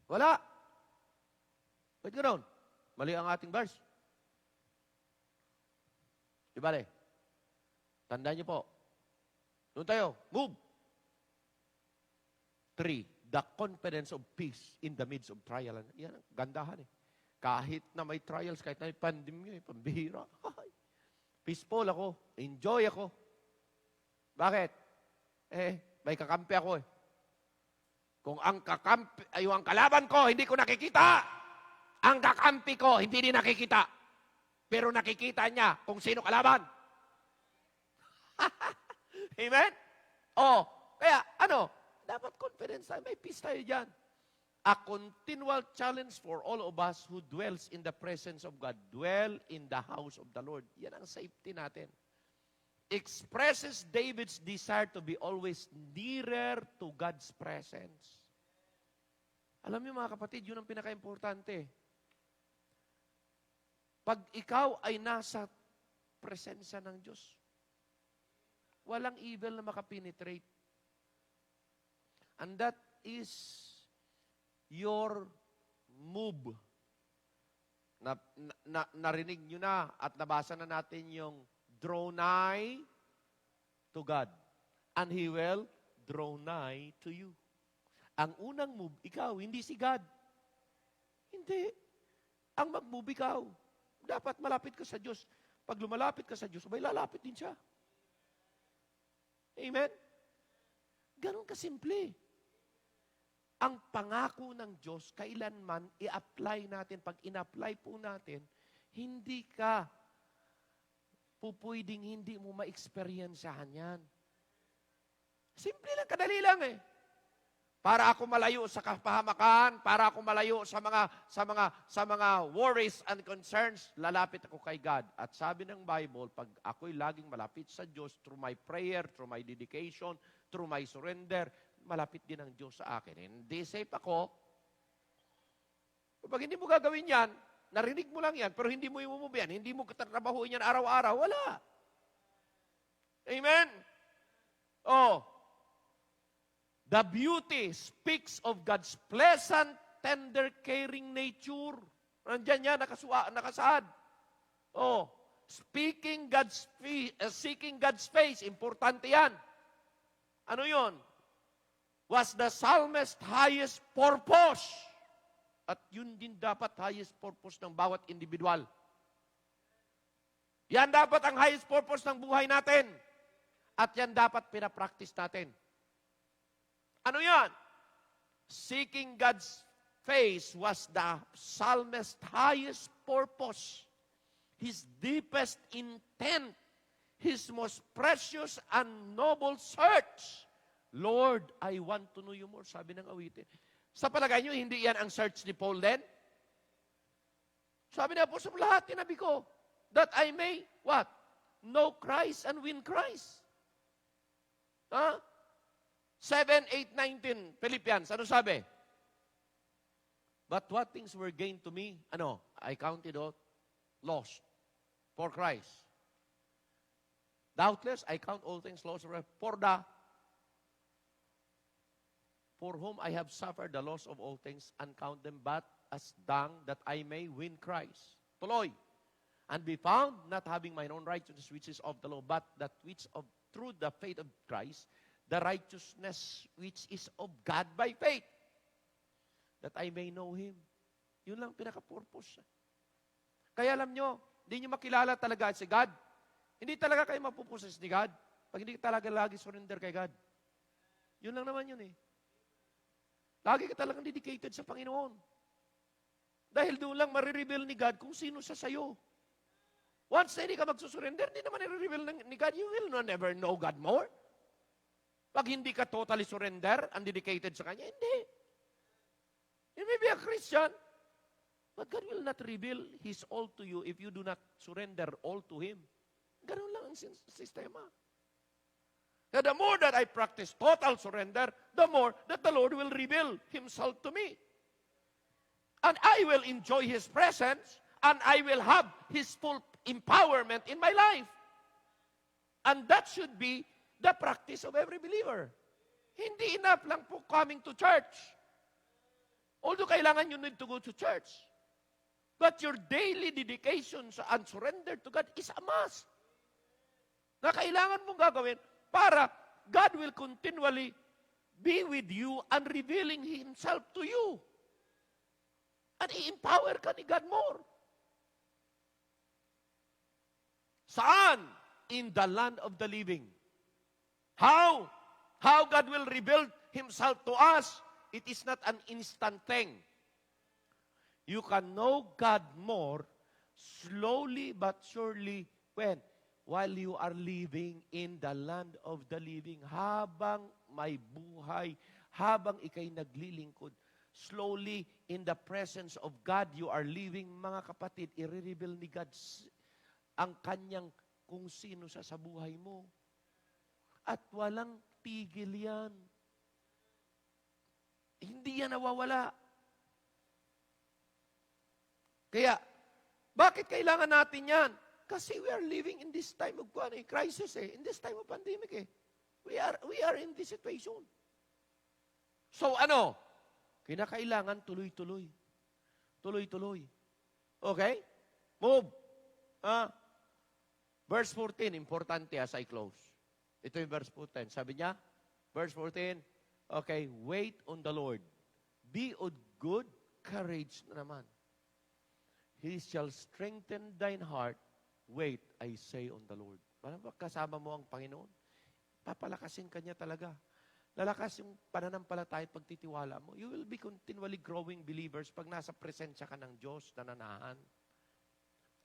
Wala. Ba't ganoon? Mali ang ating verse. Di bale? Tandaan niyo po. Doon tayo. Move. 3. The confidence of peace in the midst of trial. Yan ang gandahan eh. Kahit na may trials, kahit na may pandemya, pambihira. Peaceful ako. Enjoy ako. Bakit? May kakampi ako eh. Kung ang kakampi, yung kalaban ko, hindi ko nakikita. Ang kakampi ko, hindi din nakikita. Pero nakikita niya kung sino kalaban. Amen? Kaya dapat confidence tayo. May peace tayo dyan. A continual challenge for all of us who dwells in the presence of God. Dwell in the house of the Lord. Yan ang safety natin. Expresses David's desire to be always nearer to God's presence. Alam niyo mga kapatid, yun ang pinaka-importante. Pag ikaw ay nasa presensya ng Diyos, walang evil na makapenetrate. And that is your move. Narinig nyo na at nabasa na natin yung draw nigh to God, and He will draw nigh to you. Ang unang move, ikaw, hindi si God. Hindi. Ang mag-move ikaw. Dapat malapit ka sa Diyos. Pag lumalapit ka sa Diyos, may lalapit din siya. Amen? Ganon kasimple. Ang pangako ng Diyos, kailanman i-apply natin. Pag in-apply po natin, hindi ka pupwedeng hindi mo ma-experiencehan yan. Simple lang, kadali lang eh. Para ako malayo sa kapahamakan, para ako malayo sa mga worries and concerns, lalapit ako kay God. At sabi ng Bible, pag ako'y laging malapit sa Diyos through my prayer, through my dedication, through my surrender, malapit din ang Diyos sa akin. Hindi safe ako. Pag hindi mo gagawin yan, narinig mo lang yan, pero hindi mo imumove yan, hindi mo katrabahuin yan araw-araw, wala. Amen? The beauty speaks of God's pleasant, tender, caring nature. Nandiyan yan, nakasaad. Seeking God's face, importante yan. Ano yun? Was the psalmist's highest purpose. At yun din dapat highest purpose ng bawat individual. Yan dapat ang highest purpose ng buhay natin. At yan dapat pinapractice natin. Ano yan? Seeking God's face was the psalmist's highest purpose. His deepest intent. His most precious and noble search. Lord, I want to know you more. Sabi ng awitin. Sa palagay nyo, hindi yan ang search ni Paul din? Sabi na po sa lahat, tinabi ko, that I may, what? Know Christ and win Christ. 7, 8, 19, Philippians, ano sabi? But what things were gained to me, I counted out lost for Christ. Doubtless, I count all things lost for whom I have suffered the loss of all things, and count them but as dung, that I may win Christ. Tuloy. And be found, not having mine own righteousness, which is of the law, but that which of through the faith of Christ, the righteousness which is of God by faith, that I may know Him. Yun lang pinaka-purpose. Kaya alam nyo, hindi nyo makilala talaga si God. Hindi talaga kayo mapuposes ni God pag hindi talaga lagi surrender kay God. Yun lang naman yun eh. Lagi ka talagang dedicated sa Panginoon. Dahil doon lang marireveal ni God kung sino siya sa'yo. Once na hindi ka magsusurrender, hindi naman i-reveal ni God, you will never know God more. Pag hindi ka totally surrender and dedicated sa Kanya, hindi. You may be a Christian, but God will not reveal His all to you if you do not surrender all to Him. Ganun lang ang sistema. Now, the more that I practice total surrender, the more that the Lord will reveal Himself to me. And I will enjoy His presence, and I will have His full empowerment in my life. And that should be the practice of every believer. Hindi enough lang po coming to church. Although kailangan you need to go to church. But your daily dedication and surrender to God is a must. Na kailangan mong gagawin para God will continually be with you and revealing Himself to you. And i-empower ka ni God more. Saan? In the land of the living. How? How God will reveal Himself to us? It is not an instant thing. You can know God more slowly but surely when? While you are living in the land of the living. Habang may buhay, habang ikay naglilingkod, slowly in the presence of God you are living, mga kapatid, i-reveal ni God ang kanyang kung sino sa buhay mo. At walang tigil yan. Hindi yan nawawala. Kaya, bakit kailangan natin yan? Kasi we are living in this time of crisis in this time of pandemic We are in this situation. So ano? Kinakailangan tuloy-tuloy. Tuloy-tuloy. Okay? Move. Verse 14, importante as I close. Ito yung verse 14. Sabi niya, verse 14, okay, wait on the Lord. Be of good courage na naman. He shall strengthen thine heart. Wait, I say on the Lord. Parang kasama mo ang Panginoon, papalakasin ka niya talaga. Lalakas yung pananampalataya at pagtitiwala mo. You will be continually growing believers pag nasa presensya ka ng Diyos, nananahan.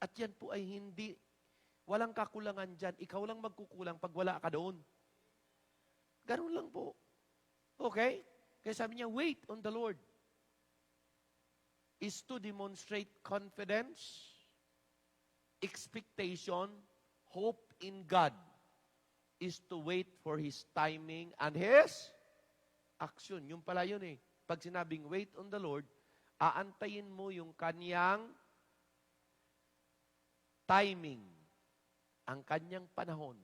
At yan po ay hindi, walang kakulangan dyan. Ikaw lang magkukulang pag wala ka doon. Ganun lang po. Okay? Kaya sabi niya, wait on the Lord. Is to demonstrate confidence, expectation, hope in God. Is to wait for His timing and His action. Yung pala yun Pag sinabing wait on the Lord, aantayin mo yung Kanyang timing, ang Kanyang panahon,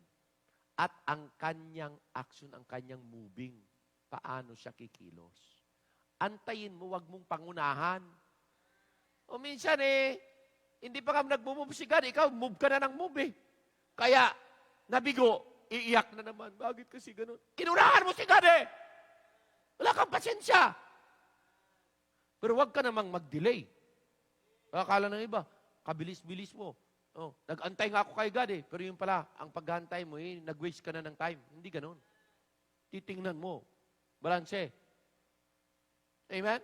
at ang Kanyang action, ang Kanyang moving. Paano siya kikilos. Antayin mo, wag mong pangunahan. O minsan hindi pa kami nag-move si God, ikaw move ka na ng move Kaya, nabigo, iiyak na naman. Bakit kasi ganun? Inunahan mo si God Wala kang pasensya. Pero wag ka namang mag-delay. Akala ng iba, kabilis-bilis mo. Nag-antay nga ako kay God Pero yung pala, ang pag-antay mo nag-waste ka na ng time. Hindi ganun. Titingnan mo. Balanse. Amen?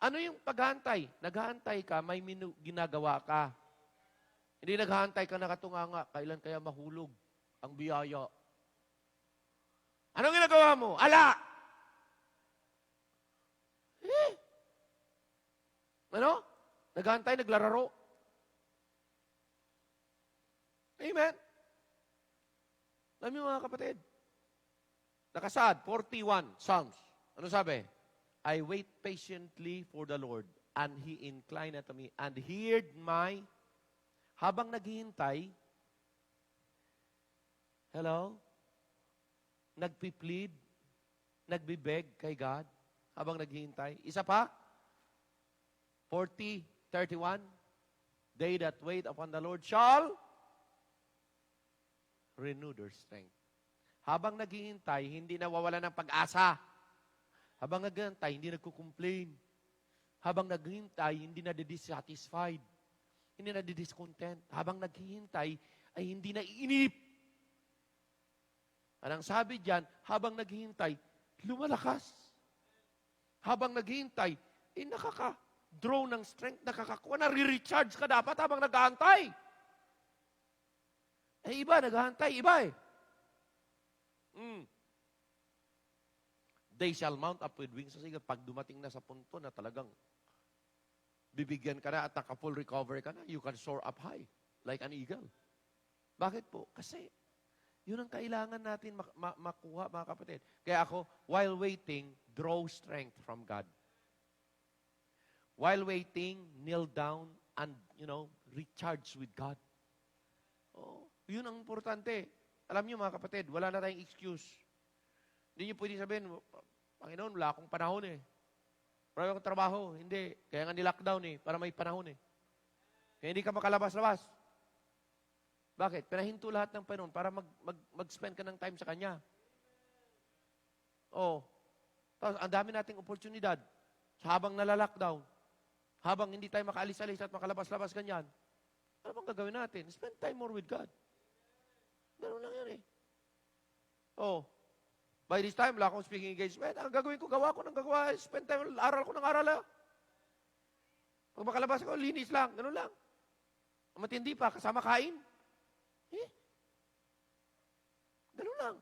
Ano yung paghantay? Naghahantay ka, may ginagawa ka. Hindi naghahantay ka nakatunganga, kailan kaya mahulog ang biyaya. Anong ginagawa mo? Ala! Ano? Naghahantay, naglararo. Amen? Alam niyo mga kapatid, nakasad, 41 Psalms. Ano sabi? I wait patiently for the Lord, and He inclined unto me, and heard my, habang naghihintay, hello? Nagpi-plead, nagbibeg kay God, habang naghihintay. Isa pa, 31, they that wait upon the Lord shall renew their strength. Habang naghihintay, hindi nawawala ng pag-asa. Habang naghihintay, hindi nagko-complain. Habang naghihintay, hindi na dissatisfied. Hindi na discontent. Habang naghihintay, ay hindi na iinip. Anong sabi diyan, habang naghihintay, lumalakas. Habang naghihintay, nakaka-draw ng strength, nakakakuha, nare-recharge ka dapat habang naghahantay. Iba, naghahantay, iba They shall mount up with wings as eagle. Pag dumating na sa punto na talagang bibigyan ka na at naka-full recovery ka na, you can soar up high like an eagle. Bakit po? Kasi yun ang kailangan natin makuha, mga kapatid. Kaya ako, while waiting, draw strength from God. While waiting, kneel down and, recharge with God. Oh, yun ang importante. Alam niyo, mga kapatid, wala na tayong excuse. Hindi niyo pwede sabihin, Panginoon, wala akong panahon eh. Marami akong trabaho. Hindi. Kaya nga ni-lockdown eh, para may panahon eh. Kaya hindi ka makalabas-labas. Bakit? Pinahinto lahat ng Panginoon para mag-spend ka ng time sa Kanya. Oh. Tapos, ang dami nating oportunidad habang nalalockdown. Habang hindi tayo makaalis-alis at makalabas-labas ganyan. Ano bang gagawin natin? Spend time more with God. Ganun lang yan eh. Oh. By this time, wala akong speaking engagement. Ang gagawin ko, gawa ko ng gawa. Spend time, aral ko ng aral. Pag makalabas ako, linis lang. Ganun lang. Ang matindi pa, kasama kain. Ganun lang.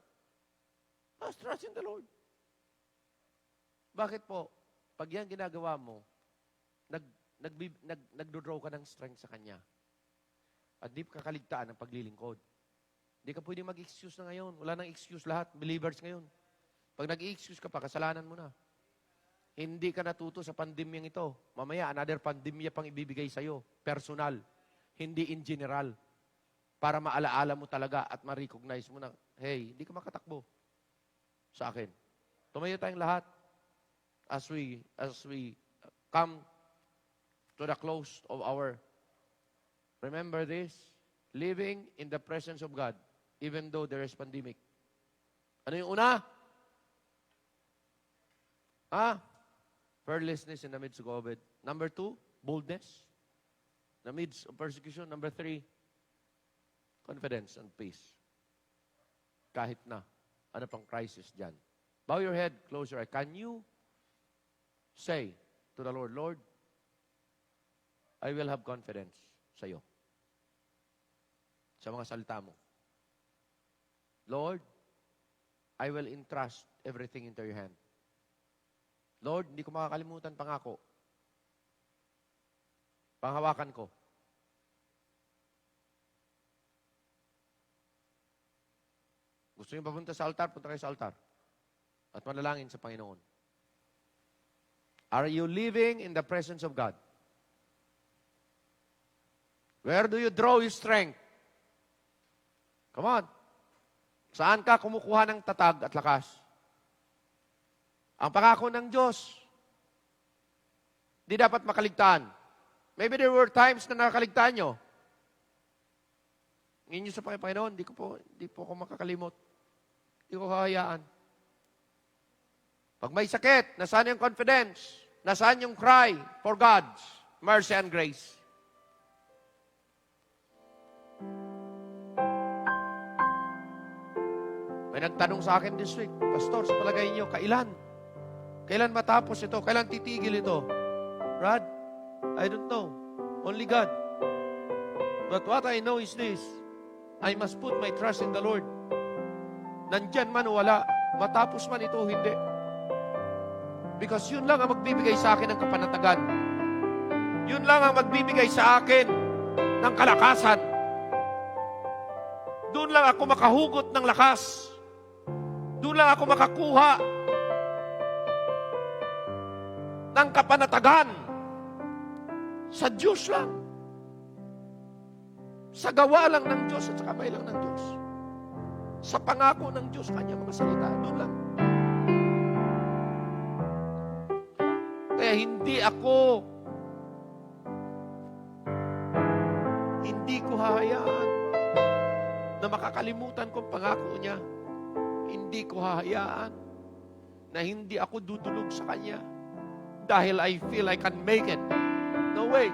Trust in the Lord. Bakit po? Pag yan ginagawa mo, nagdodraw ka ng strength sa Kanya. At di ka kaligtaan ng paglilingkod. Hindi ka pwede mag-excuse na ngayon. Wala nang excuse lahat. Believers ngayon. Pag nag-excuse ka pa, kasalanan mo na. Hindi ka natuto sa pandemyang ito. Mamaya, another pandemya pang ibibigay sa'yo. Personal. Hindi in general. Para maalaala mo talaga at ma-recognize mo na, hey, hindi ka makatakbo sa akin. Tumayo tayong lahat as we come to the close of our, remember this, living in the presence of God, even though there is pandemic. Ano yung una? Fearlessness in the midst of COVID. Number 2, boldness in the midst of persecution. Number 3, confidence and peace. Kahit na, ano pang crisis dyan. Bow your head, close your eye. Can you say to the Lord, Lord, I will have confidence sa iyo. Sa mga salita mo. Lord, I will entrust everything into your hand. Lord, hindi ko makakalimutan pangako. Panghawakan ko. Gusto niyo papunta sa altar? Punta kayo sa altar. At manalangin sa Panginoon. Are you living in the presence of God? Where do you draw your strength? Come on. Saan ka kumukuha ng tatag at lakas? Ang pangako ng Diyos, di dapat makaligtaan. Maybe there were times na nakaligtaan nyo. Ngayon nyo sa Panginoon, di po ako makakalimot. Di ko hahayaan. Pag may sakit, nasaan yung confidence? Nasaan yung cry for God's mercy and grace? May nagtanong sa akin this week, Pastor, sa palagay niyo, kailan? Kailan matapos ito? Kailan titigil ito? Brad, I don't know. Only God. But what I know is this. I must put my trust in the Lord. Nandyan man o wala, matapos man ito o hindi. Because yun lang ang magbibigay sa akin ng kapanatagan. Yun lang ang magbibigay sa akin ng kalakasan. Doon lang ako makahugot ng lakas. Doon lang ako makakuha ng kapanatagan. Sa Diyos lang. Sa gawa lang ng Diyos at sa kamay lang ng Diyos. Sa pangako ng Diyos, Kanyang mga salita. Doon lang. Kaya hindi ko hahayaan na makakalimutan ko ang pangako niya. Hindi ko hahayaan na hindi ako dudulog sa Kanya dahil I feel I can make it. No way.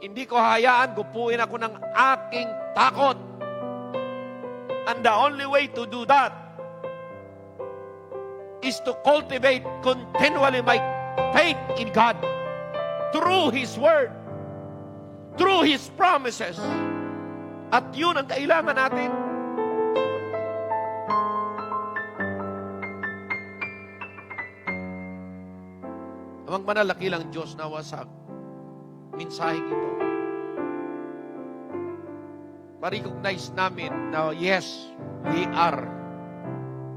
Hindi ko hahayaan, gupuin ako ng aking takot. And the only way to do that is to cultivate continually my faith in God through His Word, through His promises, At yun ang kailangan natin. Amang manalaki lang Diyos nawa sa mensaheng ito. Ma-recognize namin na yes, we are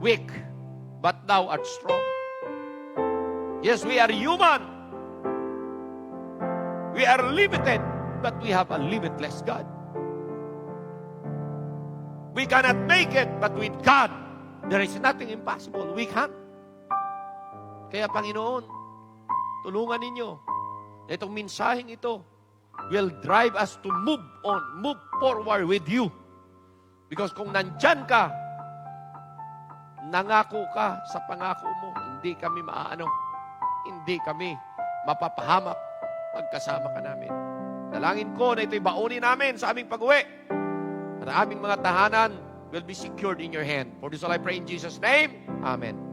weak, but thou art strong. Yes, we are human. We are limited, but we have a limitless God. We cannot make it, but with God, there is nothing impossible. We can. Kaya Panginoon, tulungan ninyo. Itong mensaheng ito will drive us to move on, move forward with you. Because kung nandyan ka, nangako ka sa pangako mo, hindi kami maaano, hindi kami mapapahamak pagkasama ka namin. Dalangin ko na ito'y baonin namin sa aming pag-uwi. At ang aming mga tahanan will be secured in your hand. For this all I pray in Jesus' name. Amen.